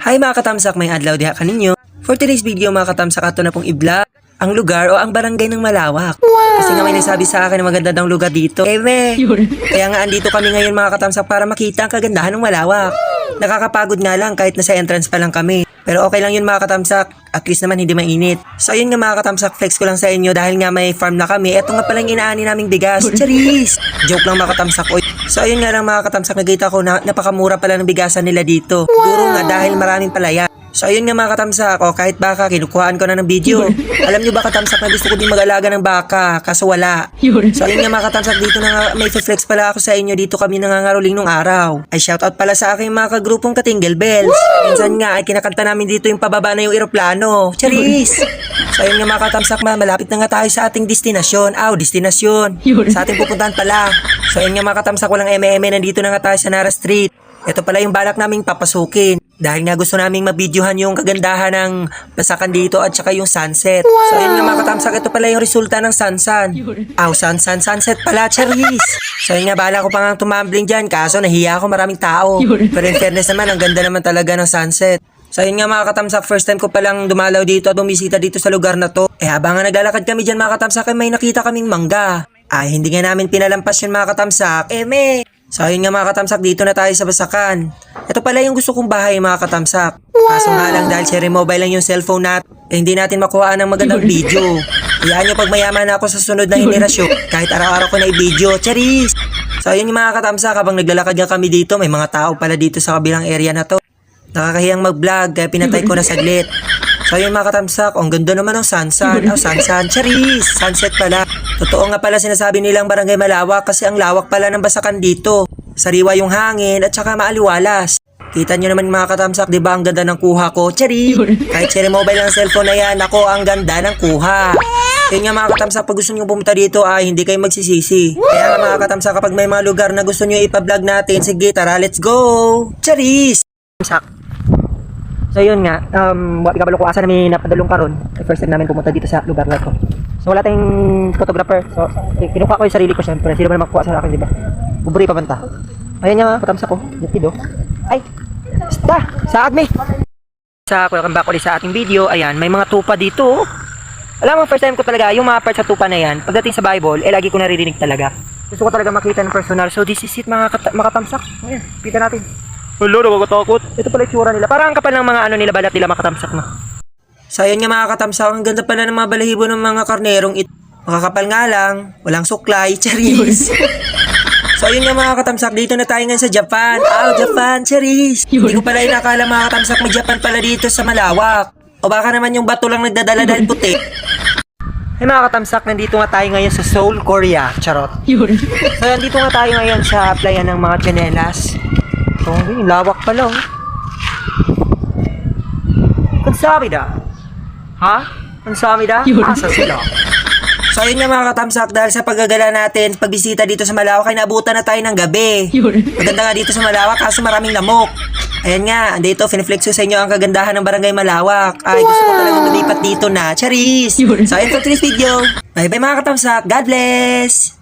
Hi mga katamsak, may adlaw diha kaninyo. For today's video mga katamsak, ato na pong i-vlog ang lugar o ang barangay ng Malawak. Kasi nga may nagsabi sa akin na maganda daw lugar dito. Kaya nga andito kami ngayon mga katamsak para makita ang kagandahan ng Malawak. Nakakapagod nga lang kahit nasa entrance pa lang kami. Pero okay lang yun mga katamsak, at least naman hindi mainit. So ayun nga mga katamsak, flex ko lang sa inyo dahil nga may farm na kami. Eto nga palang inaani naming bigas. Charis! Joke lang mga katamsak. So ayun nga lang mga katamsak, nagkita ko na napakamura pala ng bigasan nila dito. Siguro nga dahil maraming palaya. So ayun nga mga katamsak, kahit baka kinukuhaan ko na ng video. Alam nyo ba katamsak na gusto ko din mag-alaga ng baka, kaso wala. So ayun nga mga katamsak, dito na nga may flex pala ako sa inyo, dito kami nangangaroling nung araw. Ay shoutout pala sa aking mga kagrupong Katingle Bells. Minsan nga ay kinakanta namin dito yung pababa na yung eroplano. Charis! So ayun nga mga katamsak, malapit na nga tayo sa ating destinasyon. Destinasyon. Sa ating pupuntahan pala. So ayun nga mga katamsak, walang eme-eme, nandito na nga tayo sa Nara Street. Ito pala yung balak naming papasukin. Dahil nga gusto naming mabidyohan yung kagandahan ng basakan dito at saka yung sunset. So ayun nga mga katamsak, ito pala yung resulta ng sunset pala, charis. So ayun nga, bahala ko pa nga tumambling dyan, kaso nahiya ako, maraming tao. Pero in fairness naman, ang ganda naman talaga ng sunset. So ayun nga mga katamsak, first time ko palang dumalaw dito at bumisita dito sa lugar na to. Habang nga naglalakad kami dyan mga katamsak, may nakita kaming mangga. Hindi nga namin pinalampas yun mga katamsak. So ayun nga mga katamsak, dito na tayo sa basakan. Ito pala yung gusto kong bahay mga katamsak. Kaso nga lang dahil cherry mobile lang yung cellphone natin, hindi natin makuha ng magandang video. Hayaan nyo pag mayaman na ako sa sunod na henerasyon, kahit araw-araw ko na i-video. Charis! So ayun yung mga katamsak, habang naglalakad nga kami dito, may mga tao pala dito sa kabilang area na to. Nakakahiyang mag-vlog, kaya pinatay ko na saglit. So ayun mga katamsak, ang ganda naman ng sunset. Charis! Sunset pala. Totoo nga pala sinasabi nilang barangay Malawak kasi ang lawak pala ng basakan dito. Sariwa yung hangin at saka maaliwalas. Kita nyo naman mga katamsak, di ba ang ganda ng kuha ko? Charis! Kahit cherry mobile ng cellphone na yan, ako ang ganda ng kuha. Yun nga mga katamsak, pag gusto nyo pumunta dito ay hindi kayo magsisisi. Kaya nga mga katamsak, kapag may mga lugar na gusto nyo ipa-vlog natin, sige tara, let's go! Charis! So yun nga, wala kabalo ko asa namin napadalong karon. First time namin pumunta dito sa lugar na to. So wala tayong photographer. So kinukuha ko yung sarili ko syempre. Sino ba naman makuha sa akin, di ba? Buburi pa banta. Ayun nga, katamsak ko. Yutido. Ay! Basta! Saag me! Welcome back ulit sa ating video. Ayan, may mga tupa dito. Alam mo, first time ko talaga, yung mga parts sa tupa na yan, pagdating sa Bible, lagi ko naririnig talaga. Gusto ko talaga makita ng personal. So this is it mga katamsak. Ayan, kita natin. Hello, nakakatakot. Ito pala yung tsura nila. Parang kapal ng mga ano nila, balat nila makatamsak na. So ayun nga mga katamsak, ang ganda pala ng mga balahibo ng mga karnerong ito. Makakapal nga lang, walang suklay, charis. So ayun nga mga katamsak, dito na tayo ngayon sa Japan. Japan, charis. Hindi ko pala inakala mga katamsak, may Japan pala dito sa Malawak. O baka naman yung bato lang nagdadala dahil puti. Hey mga katamsak, nandito nga tayo ngayon sa Seoul, Korea. Charot. So nandito nga tayo ngayon sa playa ng mga tsinelas. So, lawak pala, Kansamida. Kansamida? Asa sila? So, ayun nga mga katamsak, dahil sa paggagala natin, pagbisita dito sa Malawak, ay naabutan na tayo ng gabi. Maganda nga dito sa Malawak, kaso maraming lamok. Ayan nga, andito, finiflex ko sa inyo ang kagandahan ng barangay Malawak. Ay, gusto ko talagang lumipat dito na. Charis! So, ayun for today's video. Bye-bye mga katamsak. God bless!